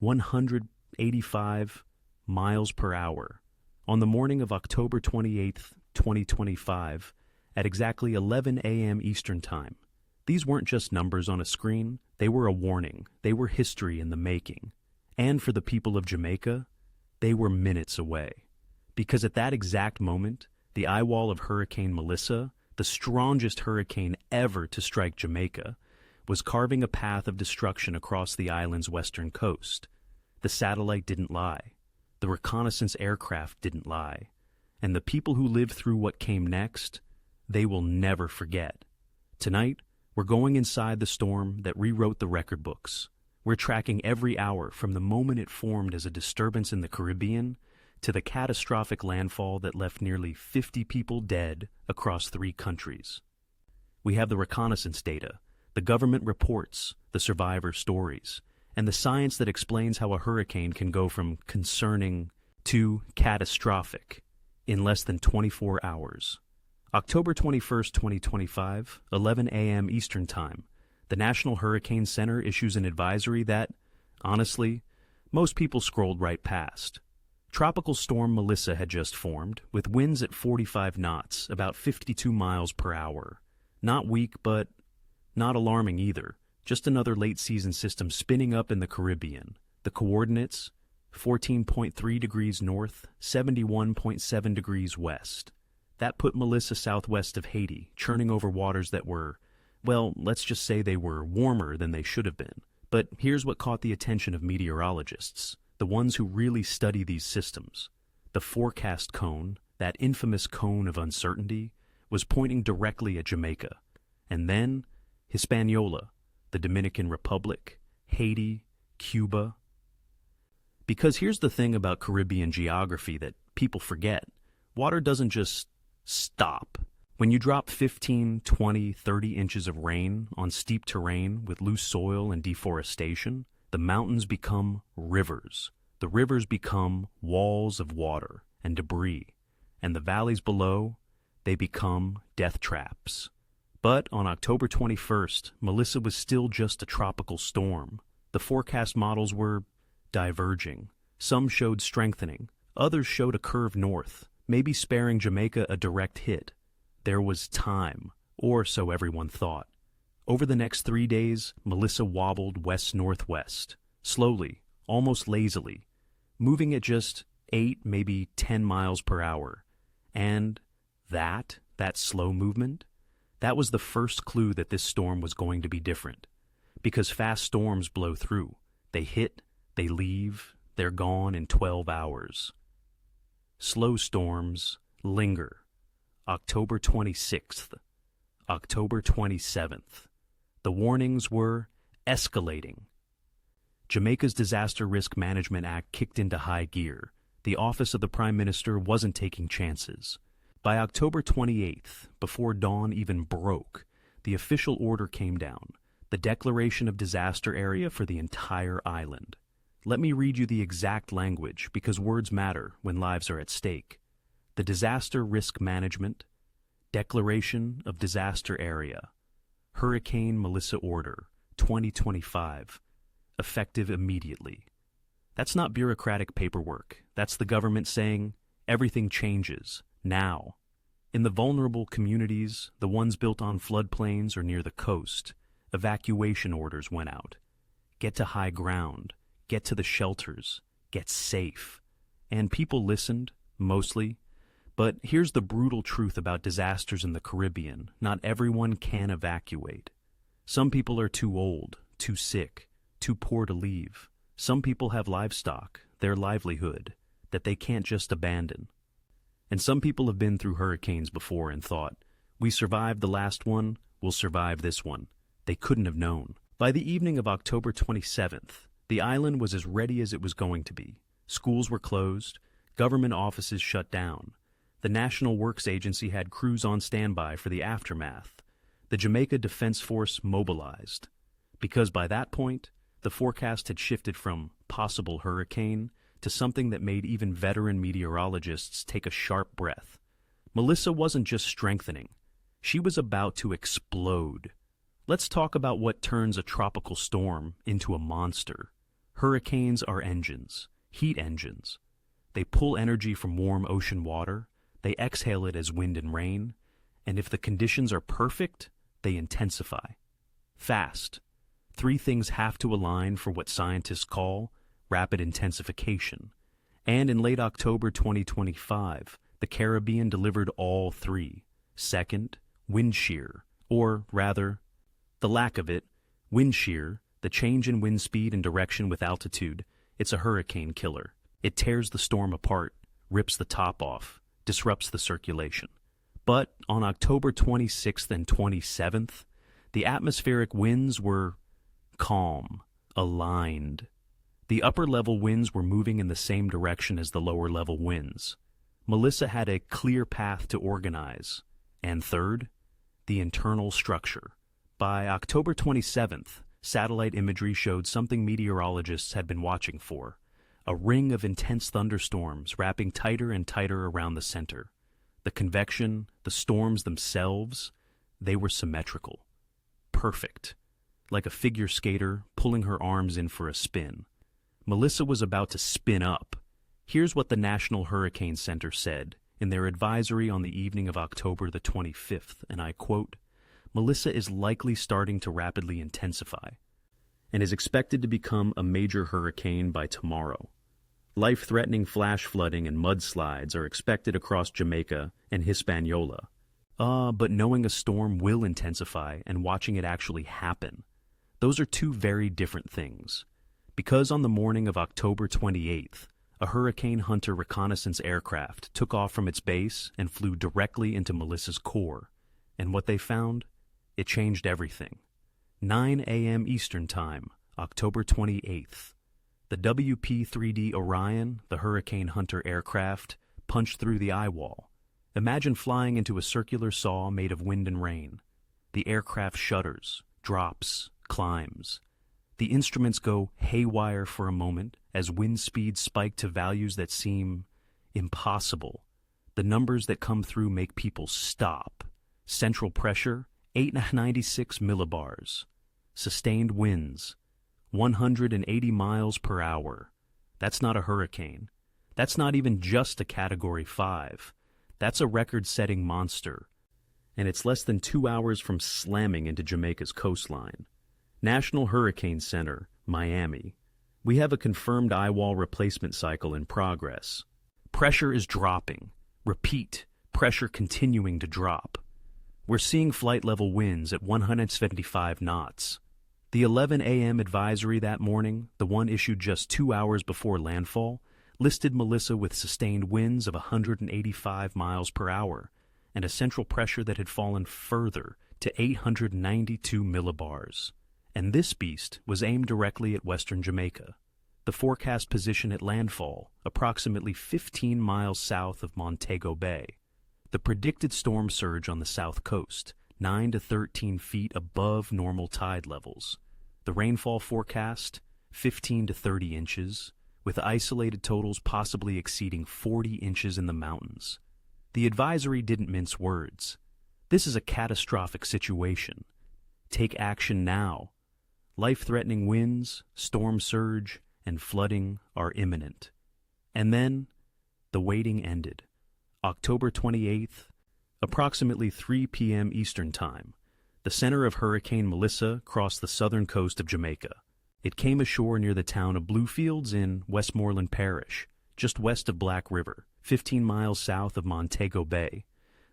185 miles per hour. On the morning of October 28th, 2025, at exactly 11 a.m. Eastern Time. These weren't just numbers on a screen, they were a warning, they were history in the making. And for the people of Jamaica, they were minutes away. Because at that exact moment, the eye wall of Hurricane Melissa, the strongest hurricane ever to strike Jamaica, was carving a path of destruction across the island's western coast. The satellite didn't lie. The reconnaissance aircraft didn't lie. And the people who lived through what came next, they will never forget. Tonight, we're going inside the storm that rewrote the record books. We're tracking every hour from the moment it formed as a disturbance in the Caribbean to the catastrophic landfall that left nearly 50 people dead across 3 countries. We have the reconnaissance data, the government reports, the survivor stories, and the science that explains how a hurricane can go from concerning to catastrophic in less than 24 hours. October 21st, 2025, 11 a.m. Eastern Time, the National Hurricane Center issues an advisory that, honestly, most people scrolled right past. Tropical storm Melissa had just formed, with winds at 45 knots, about 52 miles per hour. Not weak, but not alarming either. Just another late-season system spinning up in the Caribbean. The coordinates, 14.3 degrees north, 71.7 degrees west. That put Melissa southwest of Haiti, churning over waters that were, well, let's just say they were warmer than they should have been. But here's what caught the attention of meteorologists, the ones who really study these systems. The forecast cone, that infamous cone of uncertainty, was pointing directly at Jamaica. And then, Hispaniola, the Dominican Republic, Haiti, Cuba. Because here's the thing about Caribbean geography that people forget. Water doesn't just stop. When you drop 15, 20, 30 inches of rain on steep terrain with loose soil and deforestation, the mountains become rivers. The rivers become walls of water and debris. And the valleys below, they become death traps. But on October 21st, Melissa was still just a tropical storm. The forecast models were diverging. Some showed strengthening. Others showed a curve north, maybe sparing Jamaica a direct hit. There was time, or so everyone thought. Over the next 3 days, Melissa wobbled west-northwest, slowly, almost lazily, moving at just 8, maybe 10 miles per hour. And that slow movement, that was the first clue that this storm was going to be different. Because fast storms blow through. They hit, they leave, they're gone in 12 hours. Slow storms linger. October 26th, October 27th. The warnings were escalating. Jamaica's Disaster Risk Management Act kicked into high gear. The office of the Prime Minister wasn't taking chances. By October 28th, before dawn even broke, the official order came down, the declaration of disaster area for the entire island. Let me read you the exact language, because words matter when lives are at stake. The Disaster Risk Management Declaration of Disaster Area, Hurricane Melissa Order, 2025, effective immediately. That's not bureaucratic paperwork. That's the government saying, everything changes, now. In the vulnerable communities, the ones built on floodplains or near the coast, evacuation orders went out. Get to high ground. Get to the shelters, get safe. And people listened, mostly. But here's the brutal truth about disasters in the Caribbean. Not everyone can evacuate. Some people are too old, too sick, too poor to leave. Some people have livestock, their livelihood, that they can't just abandon. And some people have been through hurricanes before and thought, we survived the last one, we'll survive this one. They couldn't have known. By the evening of October 27th, the island was as ready as it was going to be. Schools were closed, government offices shut down. The National Works Agency had crews on standby for the aftermath. The Jamaica Defense Force mobilized. Because by that point, the forecast had shifted from possible hurricane to something that made even veteran meteorologists take a sharp breath. Melissa wasn't just strengthening. She was about to explode. Let's talk about what turns a tropical storm into a monster. Hurricanes are engines, heat engines. They pull energy from warm ocean water, they exhale it as wind and rain, and if the conditions are perfect, they intensify. Fast. Three things have to align for what scientists call rapid intensification. And in late October 2025, the Caribbean delivered all three. Second, wind shear, or rather, the lack of it. Wind shear, the change in wind speed and direction with altitude, it's a hurricane killer. It tears the storm apart, rips the top off, disrupts the circulation. But on October 26th and 27th, the atmospheric winds were calm, aligned. The upper-level winds were moving in the same direction as the lower-level winds. Melissa had a clear path to organize. And third, the internal structure. By October 27th, satellite imagery showed something meteorologists had been watching for: a ring of intense thunderstorms wrapping tighter and tighter around the center. The convection, the storms themselves, they were symmetrical. Perfect. Like a figure skater pulling her arms in for a spin. Melissa was about to spin up. Here's what the National Hurricane Center said in their advisory on the evening of October the 25th, and I quote, "Melissa is likely starting to rapidly intensify and is expected to become a major hurricane by tomorrow. Life-threatening flash flooding and mudslides are expected across Jamaica and Hispaniola. But knowing a storm will intensify and watching it actually happen, those are two very different things. Because on the morning of October 28th, a Hurricane Hunter reconnaissance aircraft took off from its base and flew directly into Melissa's core. And what they found? It changed everything. 9 a.m. Eastern Time, October 28th. The WP-3D Orion, the Hurricane Hunter aircraft, punched through the eye wall. Imagine flying into a circular saw made of wind and rain. The aircraft shudders, drops, climbs. The instruments go haywire for a moment as wind speeds spike to values that seem impossible. The numbers that come through make people stop. Central pressure, 896 millibars. Sustained winds, 180 miles per hour. That's not a hurricane. That's not even just a Category 5. That's a record-setting monster. And it's less than 2 hours from slamming into Jamaica's coastline. National Hurricane Center, Miami. We have a confirmed eye wall replacement cycle in progress. Pressure is dropping. Repeat, pressure continuing to drop. We're seeing flight-level winds at 175 knots. The 11 a.m. advisory that morning, the one issued just 2 hours before landfall, listed Melissa with sustained winds of 185 miles per hour and a central pressure that had fallen further to 892 millibars. And this beast was aimed directly at western Jamaica. The forecast position at landfall, approximately 15 miles south of Montego Bay. The predicted storm surge on the south coast, 9 to 13 feet above normal tide levels. The rainfall forecast, 15 to 30 inches, with isolated totals possibly exceeding 40 inches in the mountains. The advisory didn't mince words. This is a catastrophic situation. Take action now. Life-threatening winds, storm surge, and flooding are imminent. And then, the waiting ended. October 28th, approximately 3 p.m. Eastern Time, the center of Hurricane Melissa crossed the southern coast of Jamaica. It came ashore near the town of Bluefields in Westmoreland Parish, just west of Black River, 15 miles south of Montego Bay.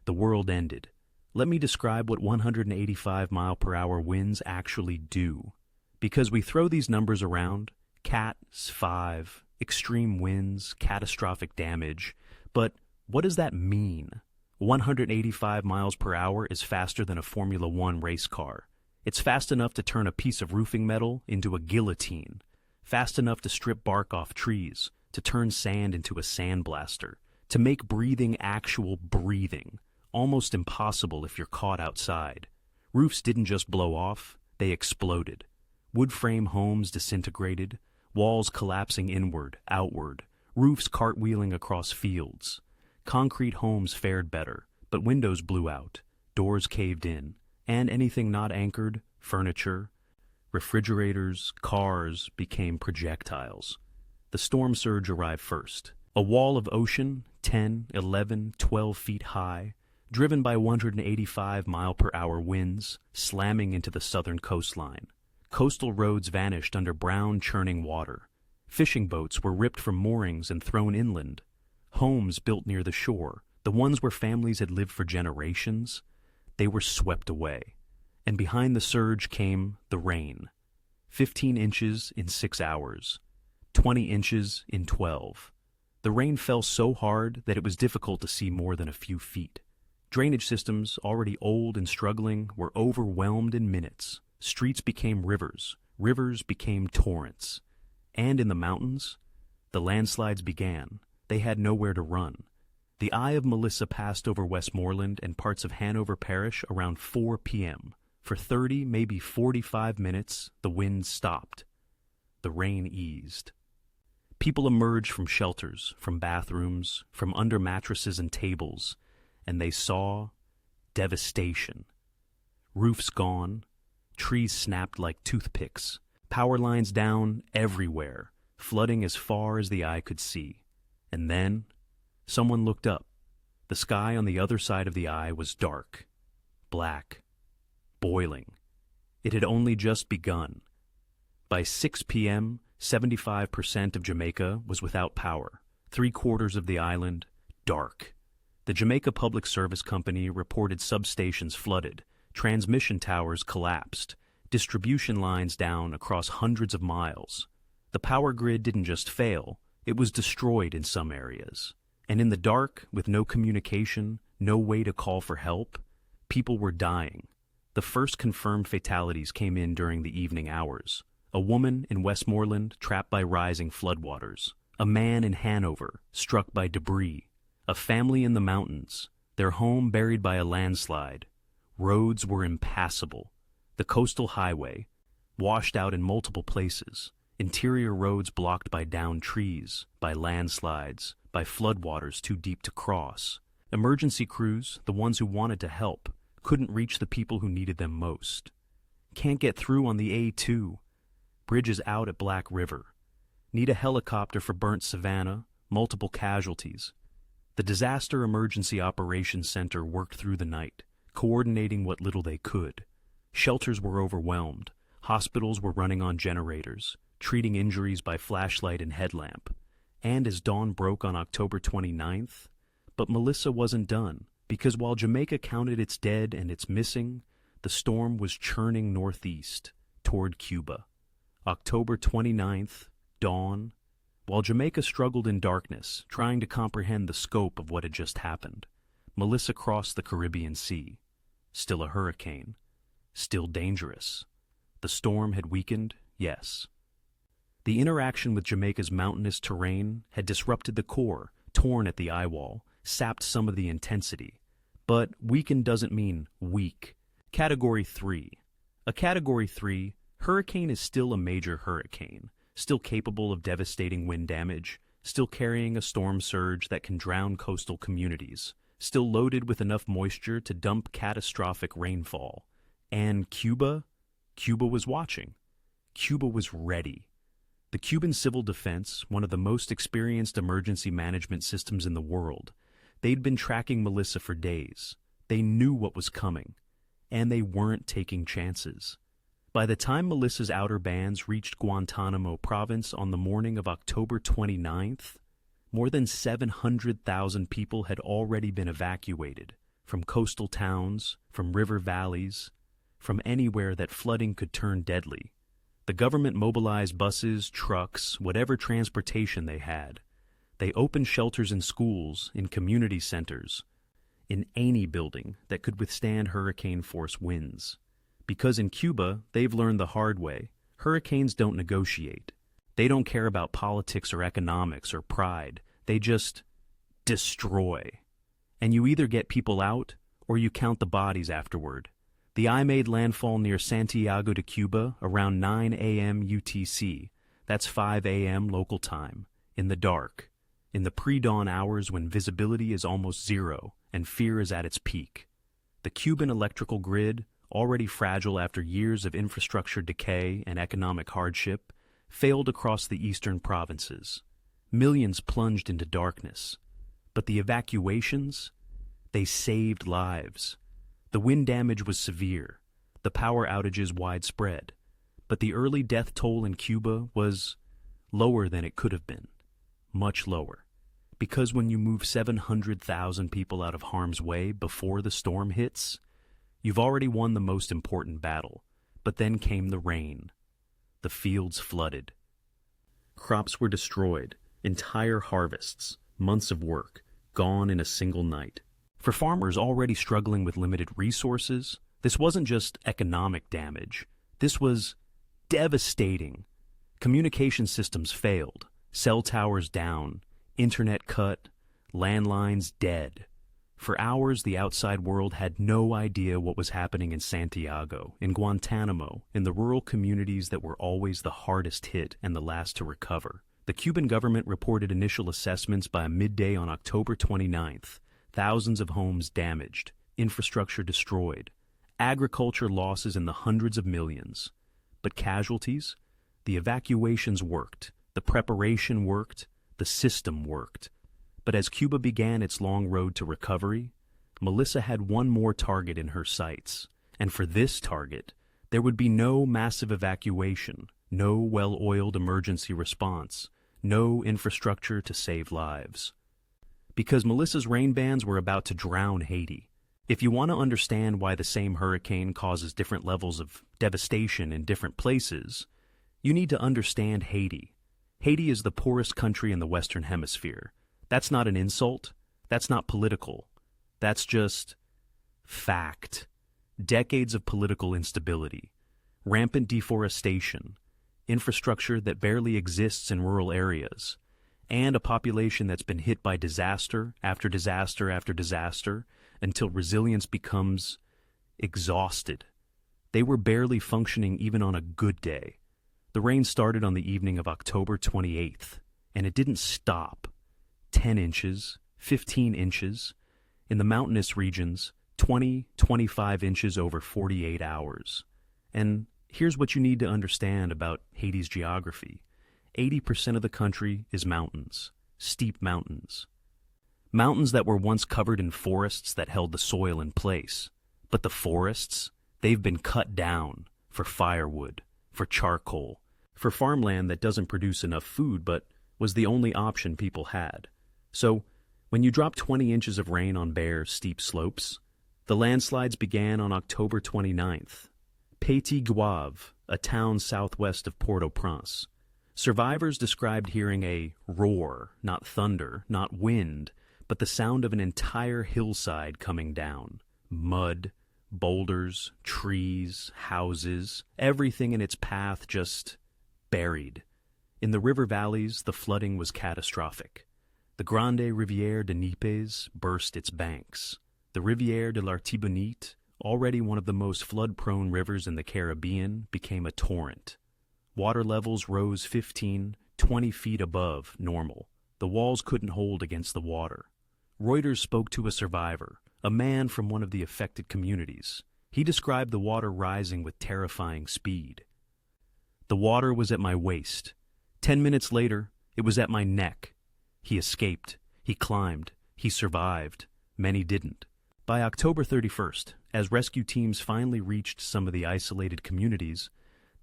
The world ended. Let me describe what 185-mile-per-hour winds actually do. Because we throw these numbers around, Cat 5, extreme winds, catastrophic damage, but what does that mean? 185 miles per hour is faster than a Formula One race car. It's fast enough to turn a piece of roofing metal into a guillotine, fast enough to strip bark off trees, to turn sand into a sandblaster, to make breathing actual breathing, almost impossible if you're caught outside. Roofs didn't just blow off, they exploded. Wood frame homes disintegrated, walls collapsing inward, outward, roofs cartwheeling across fields. Concrete homes fared better, but windows blew out, doors caved in, and anything not anchored, furniture, Refrigerators, cars became projectiles. The storm surge arrived first. A wall of ocean, 10, 11, 12 feet high, driven by 185-mile-per-hour winds, slamming into the southern coastline. Coastal roads vanished under brown, churning water. Fishing boats were ripped from moorings and thrown inland. Homes built near the shore, the ones where families had lived for generations, they were swept away. And behind the surge came the rain. 15 inches in 6 hours. 20 inches in 12. The rain fell so hard that it was difficult to see more than a few feet. Drainage systems, already old and struggling, were overwhelmed in minutes. Streets became rivers. Rivers became torrents. And in the mountains, the landslides began. They had nowhere to run. The eye of Melissa passed over Westmoreland and parts of Hanover Parish around 4 p.m. For 30, maybe 45 minutes, the wind stopped. The rain eased. People emerged from shelters, from bathrooms, from under mattresses and tables, and they saw devastation. Roofs gone, trees snapped like toothpicks, power lines down everywhere, flooding as far as the eye could see. And then, someone looked up. The sky on the other side of the eye was dark, black, boiling. It had only just begun. By 6 p.m., 75% of Jamaica was without power, 3/4 of the island dark. The Jamaica Public Service Company reported substations flooded, transmission towers collapsed, distribution lines down across hundreds of miles. The power grid didn't just fail, it was destroyed in some areas. And in the dark, with no communication, no way to call for help, people were dying. The first confirmed fatalities came in during the evening hours. A woman in Westmoreland trapped by rising floodwaters. A man in Hanover struck by debris. A family in the mountains, their home buried by a landslide. Roads were impassable. The coastal highway, washed out in multiple places. Interior roads blocked by downed trees, by landslides, by floodwaters too deep to cross. Emergency crews, the ones who wanted to help, couldn't reach the people who needed them most. Can't get through on the A2. Bridges out at Black River. Need a helicopter for burnt Savannah, multiple casualties. The Disaster Emergency Operations Center worked through the night, coordinating what little they could. Shelters were overwhelmed. Hospitals were running on generators, treating injuries by flashlight and headlamp. And as dawn broke on October 29th, but Melissa wasn't done, because while Jamaica counted its dead and its missing, the storm was churning northeast, toward Cuba. October 29th, dawn, while Jamaica struggled in darkness, trying to comprehend the scope of what had just happened, Melissa crossed the Caribbean Sea. Still a hurricane. Still dangerous. The storm had weakened, yes. The interaction with Jamaica's mountainous terrain had disrupted the core, torn at the eye wall, sapped some of the intensity. But weakened doesn't mean weak. Category 3. A Category 3, hurricane is still a major hurricane, still capable of devastating wind damage, still carrying a storm surge that can drown coastal communities, still loaded with enough moisture to dump catastrophic rainfall. And Cuba? Cuba was watching. Cuba was ready. The Cuban Civil Defense, one of the most experienced emergency management systems in the world, they'd been tracking Melissa for days. They knew what was coming, and they weren't taking chances. By the time Melissa's outer bands reached Guantanamo province on the morning of October 29th, more than 700,000 people had already been evacuated from coastal towns, from river valleys, from anywhere that flooding could turn deadly. The government mobilized buses, trucks, whatever transportation they had. They opened shelters in schools, in community centers, in any building that could withstand hurricane-force winds. Because in Cuba, they've learned the hard way. Hurricanes don't negotiate. They don't care about politics or economics or pride. They just destroy. And you either get people out or you count the bodies afterward. The eye made landfall near Santiago de Cuba around 9 a.m. UTC. That's 5 a.m. local time. In the dark. In the pre-dawn hours when visibility is almost zero and fear is at its peak. The Cuban electrical grid, already fragile after years of infrastructure decay and economic hardship, failed across the eastern provinces. Millions plunged into darkness. But the evacuations? They saved lives. The wind damage was severe, the power outages widespread, but the early death toll in Cuba was lower than it could have been, much lower. Because when you move 700,000 people out of harm's way before the storm hits, you've already won the most important battle. But then came the rain. The fields flooded. Crops were destroyed, entire harvests, months of work, gone in a single night. For farmers already struggling with limited resources, this wasn't just economic damage. This was devastating. Communication systems failed, cell towers down, internet cut, landlines dead. For hours, the outside world had no idea what was happening in Santiago, in Guantanamo, in the rural communities that were always the hardest hit and the last to recover. The Cuban government reported initial assessments by midday on October 29th. Thousands of homes damaged, infrastructure destroyed, agriculture losses in the hundreds of millions. But casualties? The evacuations worked, the preparation worked, the system worked. But as Cuba began its long road to recovery, Melissa had one more target in her sights. And for this target, there would be no massive evacuation, no well-oiled emergency response, no infrastructure to save lives. Because Melissa's rain bands were about to drown Haiti. If you want to understand why the same hurricane causes different levels of devastation in different places, you need to understand Haiti. Haiti is the poorest country in the Western Hemisphere. That's not an insult. That's not political. That's just fact. Decades of political instability, rampant deforestation, infrastructure that barely exists in rural areas, and a population that's been hit by disaster after disaster after disaster until resilience becomes exhausted. They were barely functioning even on a good day. The rain started on the evening of October 28th, and it didn't stop. 10 inches, 15 inches, in the mountainous regions, 20, 25 inches over 48 hours. And here's what you need to understand about Haiti's geography. 80% of the country is mountains, steep mountains. Mountains that were once covered in forests that held the soil in place. But the forests, they've been cut down for firewood, for charcoal, for farmland that doesn't produce enough food but was the only option people had. So, when you drop 20 inches of rain on bare, steep slopes, the landslides began on October 29th. Petit-Gouave, a town southwest of Port-au-Prince. Survivors described hearing a roar, not thunder, not wind, but the sound of an entire hillside coming down. Mud, boulders, trees, houses, everything in its path just buried. In the river valleys, the flooding was catastrophic. The Grande Rivière de Nipes burst its banks. The Rivière de l'Artibonite, already one of the most flood-prone rivers in the Caribbean, became a torrent. Water levels rose 15, 20 feet above normal. The walls couldn't hold against the water. Reuters spoke to a survivor, a man from one of the affected communities. He described the water rising with terrifying speed. The water was at my waist. 10 minutes later, it was at my neck. He escaped. He climbed. He survived. Many didn't. By October 31st, as rescue teams finally reached some of the isolated communities,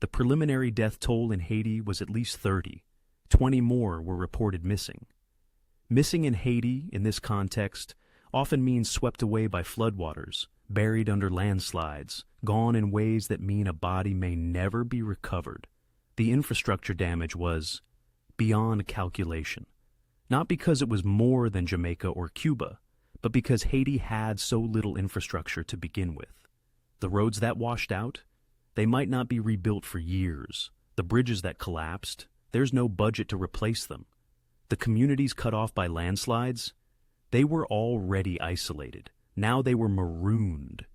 the preliminary death toll in Haiti was at least 30. 20 more were reported missing. Missing in Haiti, in this context, often means swept away by floodwaters, buried under landslides, gone in ways that mean a body may never be recovered. The infrastructure damage was beyond calculation. Not because it was more than Jamaica or Cuba, but because Haiti had so little infrastructure to begin with. The roads that washed out, they might not be rebuilt for years. The bridges that collapsed, there's no budget to replace them. The communities cut off by landslides, they were already isolated. Now they were marooned.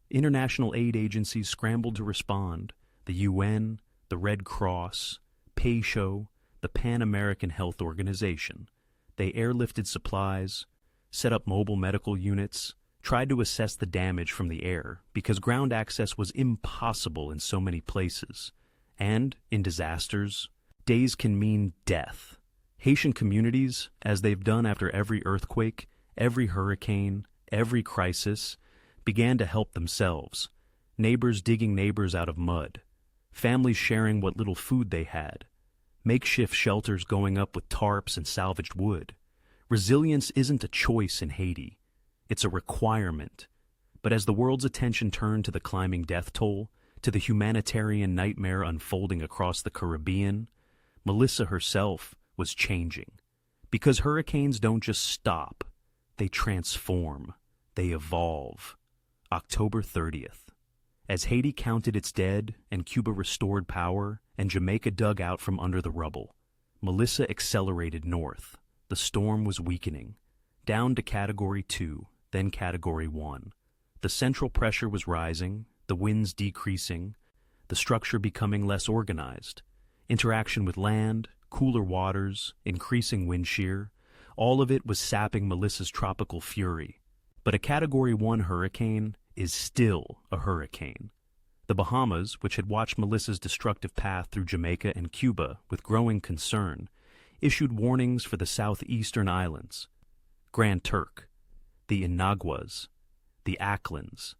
International aid agencies scrambled to respond. The UN, the Red Cross, PASHO, the Pan American Health Organization. They airlifted supplies, set up mobile medical units, tried to assess the damage from the air because ground access was impossible in so many places. And, in disasters, days can mean death. Haitian communities, as they've done after every earthquake, every hurricane, every crisis, began to help themselves. Neighbors digging neighbors out of mud, families sharing what little food they had, makeshift shelters going up with tarps and salvaged wood. Resilience isn't a choice in Haiti. It's a requirement. But as the world's attention turned to the climbing death toll, to the humanitarian nightmare unfolding across the Caribbean, Melissa herself was changing. Because hurricanes don't just stop, they transform, they evolve. October 30th. As Haiti counted its dead and Cuba restored power and Jamaica dug out from under the rubble, Melissa accelerated north. The storm was weakening, down to Category 2, then Category 1. The central pressure was rising, the winds decreasing, the structure becoming less organized. Interaction with land, cooler waters, increasing wind shear, all of it was sapping Melissa's tropical fury. But a Category 1 hurricane is still a hurricane. The Bahamas, which had watched Melissa's destructive path through Jamaica and Cuba with growing concern, issued warnings for the southeastern islands, Grand Turk, the Inaguas, the Acklins.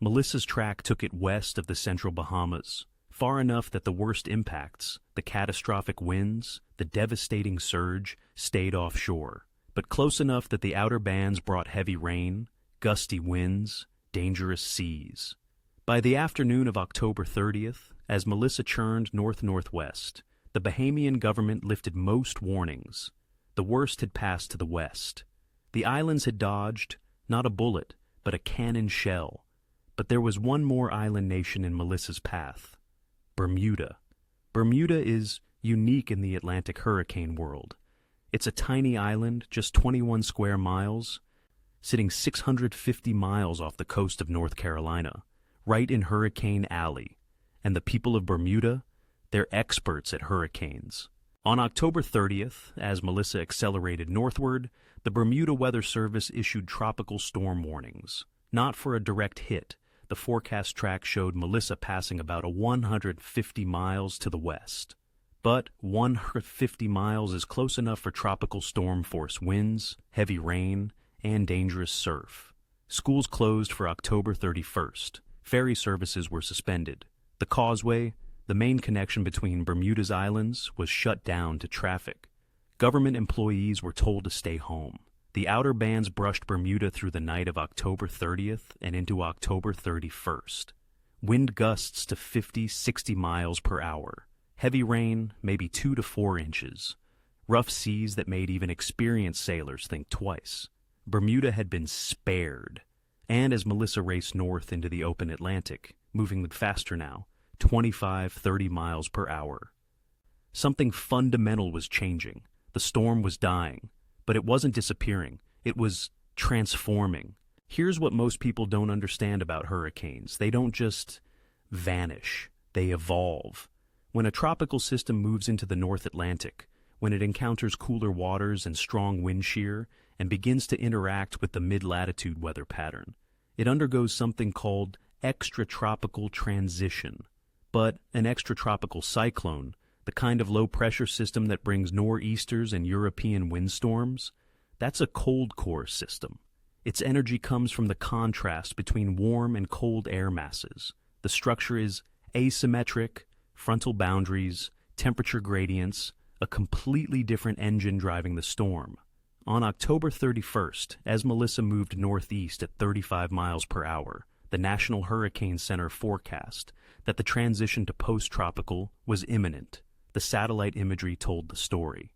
Melissa's track took it west of the central Bahamas, far enough that the worst impacts, the catastrophic winds, the devastating surge, stayed offshore, but close enough that the outer bands brought heavy rain, gusty winds, dangerous seas. By the afternoon of October 30th, as Melissa churned north-northwest, the Bahamian government lifted most warnings. The worst had passed to the west. The islands had dodged, not a bullet, but a cannon shell. But there was one more island nation in Melissa's path: Bermuda. Bermuda is unique in the Atlantic hurricane world. It's a tiny island, just 21 square miles, sitting 650 miles off the coast of North Carolina, right in Hurricane Alley. And the people of Bermuda, they're experts at hurricanes. On October 30th, as Melissa accelerated northward, the Bermuda Weather Service issued tropical storm warnings. Not for a direct hit. The forecast track showed Melissa passing about 150 miles to the west. But 150 miles is close enough for tropical storm-force winds, heavy rain, and dangerous surf. Schools closed for October 31st. Ferry services were suspended. The causeway, the main connection between Bermuda's islands, was shut down to traffic. Government employees were told to stay home. The outer bands brushed Bermuda through the night of October 30th and into October 31st. Wind gusts to 50, 60 miles per hour. Heavy rain, maybe 2 to 4 inches. Rough seas that made even experienced sailors think twice. Bermuda had been spared. And as Melissa raced north into the open Atlantic, moving faster now, 25, 30 miles per hour. Something fundamental was changing. The storm was dying. But it wasn't disappearing. It was transforming. Here's what most people don't understand about hurricanes. They don't just vanish. They evolve. When a tropical system moves into the North Atlantic, when it encounters cooler waters and strong wind shear and begins to interact with the mid-latitude weather pattern, it undergoes something called extratropical transition. But an extratropical cyclone, the kind of low-pressure system that brings nor'easters and European windstorms, that's a cold core system. Its energy comes from the contrast between warm and cold air masses. The structure is asymmetric, frontal boundaries, temperature gradients, a completely different engine driving the storm. On October 31st, as Melissa moved northeast at 35 miles per hour, the National Hurricane Center forecast that the transition to post-tropical was imminent. The satellite imagery told the story.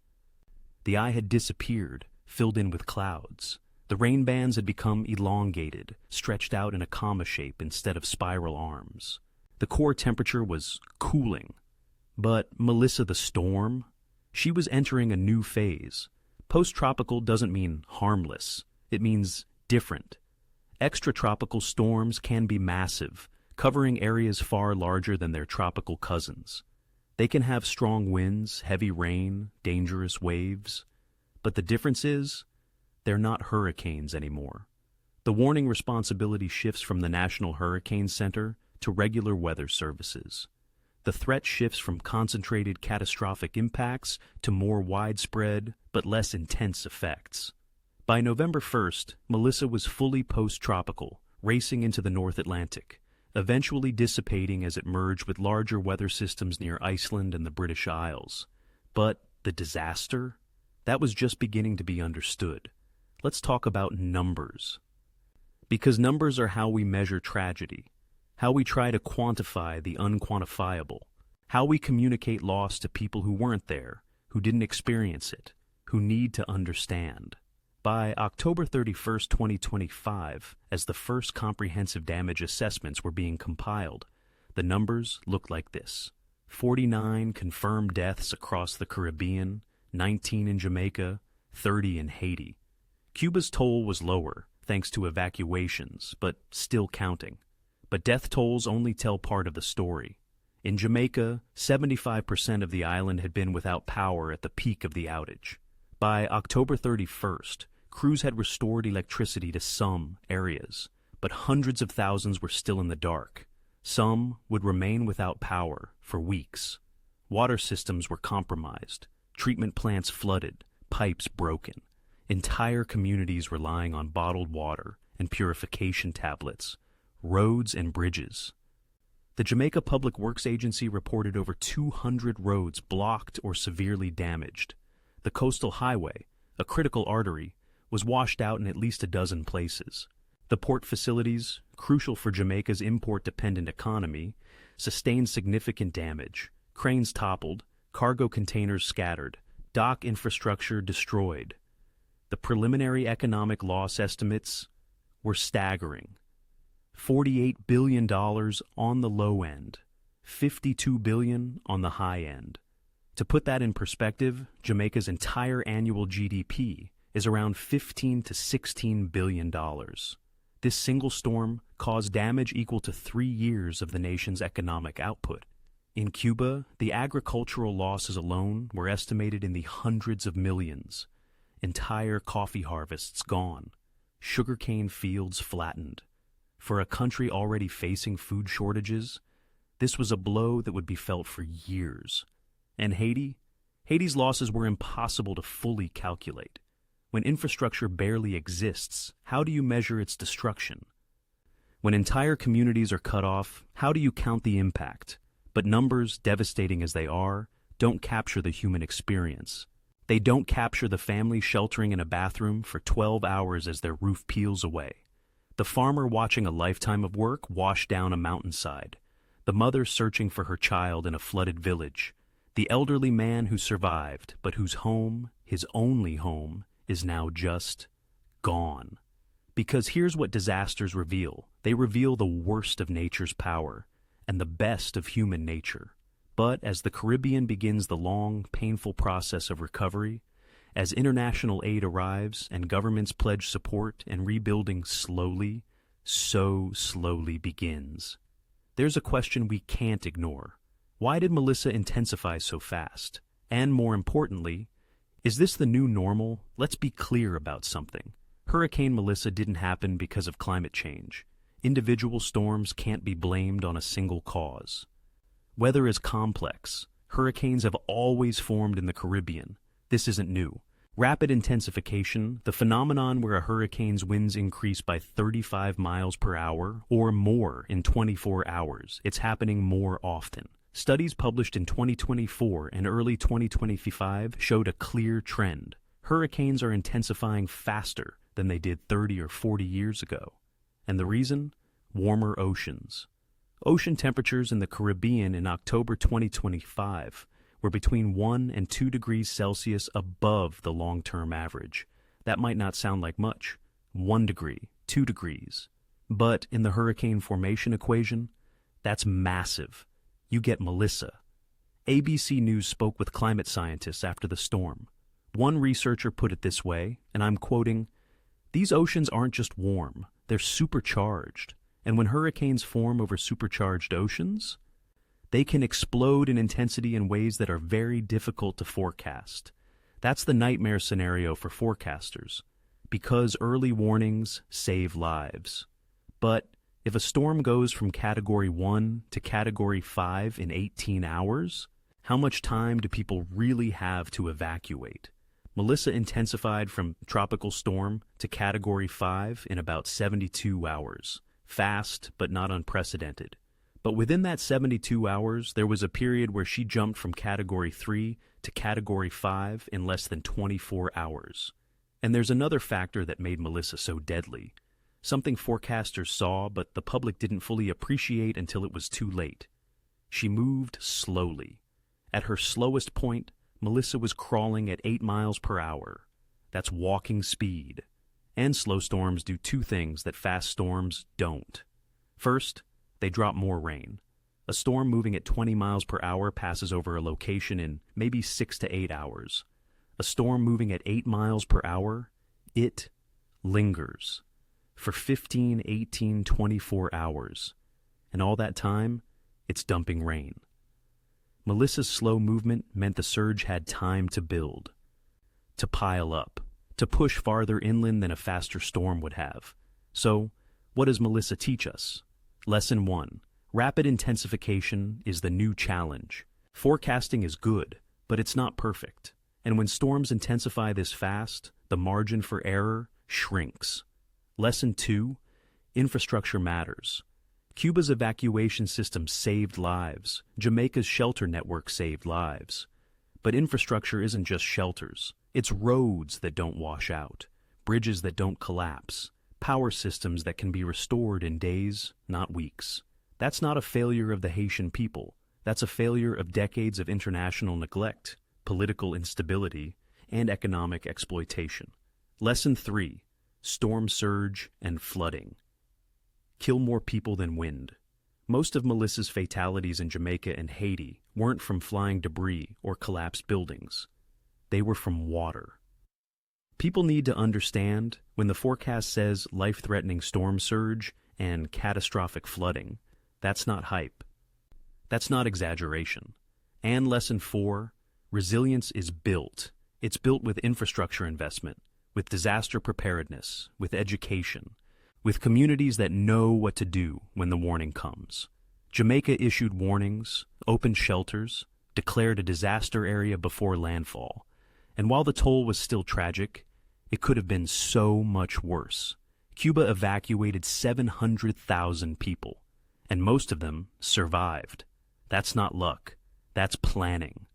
The eye had disappeared, filled in with clouds. The rain bands had become elongated, stretched out in a comma shape instead of spiral arms. The core temperature was cooling. But Melissa the storm? She was entering a new phase. Post-tropical doesn't mean harmless. It means different. Extratropical storms can be massive, covering areas far larger than their tropical cousins. They can have strong winds, heavy rain, dangerous waves. But the difference is, they're not hurricanes anymore. The The warning responsibility shifts from the National Hurricane Center to regular weather services. The threat shifts from concentrated catastrophic impacts to more widespread but less intense effects. By November 1st, Melissa was fully post-tropical, racing into the North Atlantic, eventually dissipating as it merged with larger weather systems near Iceland and the British Isles. But the disaster? That was just beginning to be understood. Let's talk about numbers. Because numbers are how we measure tragedy, how we try to quantify the unquantifiable, how we communicate loss to people who weren't there, who didn't experience it, who need to understand. By October 31st, 2025, as the first comprehensive damage assessments were being compiled, the numbers looked like this: 49 confirmed deaths across the Caribbean, 19 in Jamaica, 30 in Haiti. Cuba's toll was lower, thanks to evacuations, but still counting. But death tolls only tell part of the story. In Jamaica, 75% of the island had been without power at the peak of the outage. By October 31st, crews had restored electricity to some areas, but hundreds of thousands were still in the dark. Some would remain without power for weeks. Water systems were compromised, treatment plants flooded, pipes broken. Entire communities relying on bottled water and purification tablets, roads and bridges. The Jamaica Public Works Agency reported over 200 roads blocked or severely damaged. The coastal highway, a critical artery, was washed out in at least a dozen places. The port facilities, crucial for Jamaica's import-dependent economy, sustained significant damage. Cranes toppled, cargo containers scattered, dock infrastructure destroyed. The preliminary economic loss estimates were staggering. $48 billion on the low end, $52 billion on the high end. To put that in perspective, Jamaica's entire annual GDP is around $15 to $16 billion. This single storm caused damage equal to 3 years of the nation's economic output. In Cuba, the agricultural losses alone were estimated in the hundreds of millions. Entire coffee harvests gone, sugarcane fields flattened. For a country already facing food shortages, this was a blow that would be felt for years. And Haiti? Haiti's losses were impossible to fully calculate. When infrastructure barely exists, how do you measure its destruction? When entire communities are cut off, how do you count the impact? But numbers, devastating as they are, don't capture the human experience. They don't capture the family sheltering in a bathroom for 12 hours as their roof peels away. The farmer watching a lifetime of work wash down a mountainside. The mother searching for her child in a flooded village. The elderly man who survived, but whose home, his only home, is now just gone. Because here's what disasters reveal. They reveal the worst of nature's power and the best of human nature. But as the Caribbean begins the long, painful process of recovery, as international aid arrives and governments pledge support and rebuilding slowly, so slowly begins. There's a question we can't ignore. Why did Melissa intensify so fast? And more importantly, is this the new normal? Let's be clear about something. Hurricane Melissa didn't happen because of climate change. Individual storms can't be blamed on a single cause. Weather is complex. Hurricanes have always formed in the Caribbean. This isn't new. Rapid intensification, the phenomenon where a hurricane's winds increase by 35 miles per hour or more in 24 hours, it's happening more often. Studies published in 2024 and early 2025 showed a clear trend. Hurricanes are intensifying faster than they did 30 or 40 years ago. And the reason? Warmer oceans. Ocean temperatures in the Caribbean in October 2025 were between 1 and 2 degrees Celsius above the long-term average. That might not sound like much. 1 degree, 2 degrees. But in the hurricane formation equation, that's massive. You get Melissa. ABC News spoke with climate scientists after the storm. One researcher put it this way, and I'm quoting, "These oceans aren't just warm, they're supercharged. And when hurricanes form over supercharged oceans, they can explode in intensity in ways that are very difficult to forecast. That's the nightmare scenario for forecasters. because early warnings save lives. But if a storm goes from Category 1 to Category 5 in 18 hours, how much time do people really have to evacuate? Melissa intensified from tropical storm to Category 5 in about 72 hours. Fast, but not unprecedented. But within that 72 hours, there was a period where she jumped from Category 3 to Category 5 in less than 24 hours. And there's another factor that made Melissa so deadly. Something forecasters saw, but the public didn't fully appreciate until it was too late. She moved slowly. At her slowest point, Melissa was crawling at 8 miles per hour. That's walking speed. And slow storms do two things that fast storms don't. First, they drop more rain. A storm moving at 20 miles per hour passes over a location in maybe 6 to 8 hours. A storm moving at 8 miles per hour, it lingers for 15, 18, 24 hours. And all that time, it's dumping rain. Melissa's slow movement meant the surge had time to build, to pile up, to push farther inland than a faster storm would have. So, what does Melissa teach us? Lesson 1. Rapid intensification is the new challenge. Forecasting is good, but it's not perfect. And when storms intensify this fast, the margin for error shrinks. Lesson 2. Infrastructure matters. Cuba's evacuation system saved lives. Jamaica's shelter network saved lives. But infrastructure isn't just shelters. It's roads that don't wash out, bridges that don't collapse, power systems that can be restored in days, not weeks. That's not a failure of the Haitian people. That's a failure of decades of international neglect, political instability, and economic exploitation. Lesson 3. Storm surge and flooding. Kill more people than wind. Most of Melissa's fatalities in Jamaica and Haiti weren't from flying debris or collapsed buildings. They were from water. People need to understand when the forecast says life-threatening storm surge and catastrophic flooding, that's not hype. That's not exaggeration. And lesson 4, resilience is built. It's built with infrastructure investment, with disaster preparedness, with education, with communities that know what to do when the warning comes. Jamaica issued warnings, opened shelters, declared a disaster area before landfall. And while the toll was still tragic, it could have been so much worse. Cuba evacuated 700,000 people, and most of them survived. That's not luck. That's planning.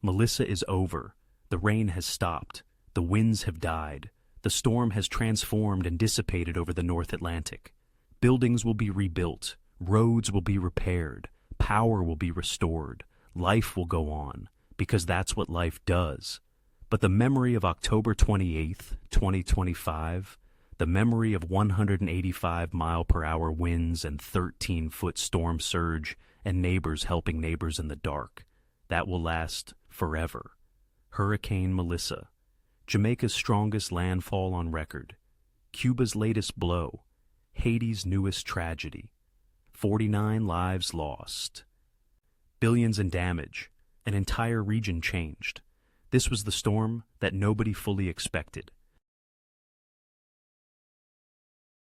Melissa is over. The rain has stopped. The winds have died. The storm has transformed and dissipated over the North Atlantic. Buildings will be rebuilt. Roads will be repaired. Power will be restored. Life will go on, because that's what life does. But the memory of October 28th, 2025, the memory of 185-mile-per-hour winds and 13-foot storm surge and neighbors helping neighbors in the dark, that will last forever. Hurricane Melissa, Jamaica's strongest landfall on record, Cuba's latest blow, Haiti's newest tragedy, 49 lives lost, billions in damage, an entire region changed. This was the storm that nobody fully expected.